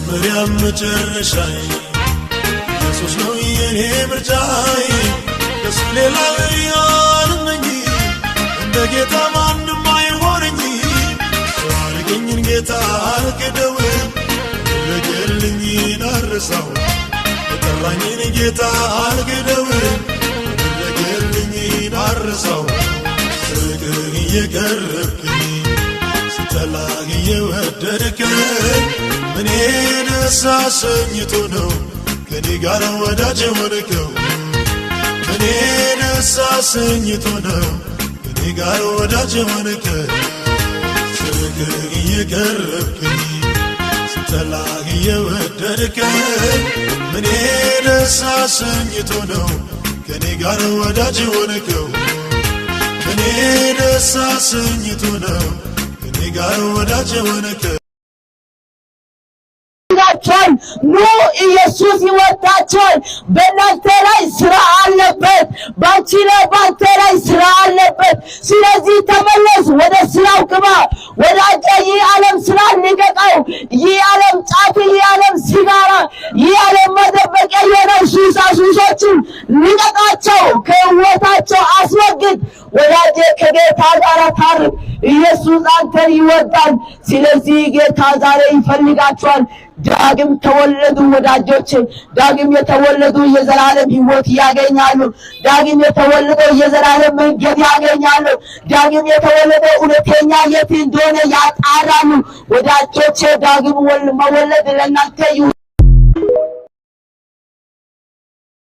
መጀመሪያም መጨረሻዬ ኢየሱስ ነው የኔ ምርጫዬ ከሱ ሌላ ያልመኝ እንደ ጌታ ማንም አይሆነኝ ያረገኝን ጌታ አልክደው ለገልኝ ናርሳው የጠራኝን ጌታ አልክደው ለገልኝ ናርሳው ፍቅር እየቀረብክኝ ስትላግ እየወደድከኝ ምን ደስ አሰኝቶ ነው ከኔ ጋር ወዳጅ ሆንከው ምን ደስ አሰኝቶ ነው ከኔ ጋር ወዳጅ ሆንከው ፍቅር እየቀረብክኝ ስትላግ እየወደድከኝ ምን ደስ አሰኝቶ ነው ከኔ ጋር ወዳጅ ሆንከው ምን ደስ አሰኝቶ ነው ከኔ ጋር ወዳጅ ሆንከው ኑ ኢየሱስ ይወዳቸዋል በእናንተ ላይ ስራ አለበት ባንቺ ላይ ባንተ ላይ ስራ አለበት ስለዚህ ተመለስ ወደ ስራው ግባ ወዳጄ ይህ ዓለም ስራ ንገቀው ይህ ዓለም ጫት ይህ ዓለም ሲጋራ ይህ ዓለም መደበቂያ የሆነው ሱሶችን ንገቃቸው ከህይወታቸው አስወግድ ወዳጄ ከጌታ ጋር ታርቅ ኢየሱስ አንተን ይወዳል ስለዚህ ጌታ ዛሬ ይፈልጋቸዋል ዳግም ተወለዱ ወዳጆች ዳግም የተወለዱ የዘላለም ሕይወት ያገኛሉ ዳግም የተወለዱ የዘላለም መንገድ ያገኛሉ ዳግም የተወለዱ እውነተኛ የት እንደሆነ ያጣራሉ ወዳጆች ዳግም መወለድ ለእናንተ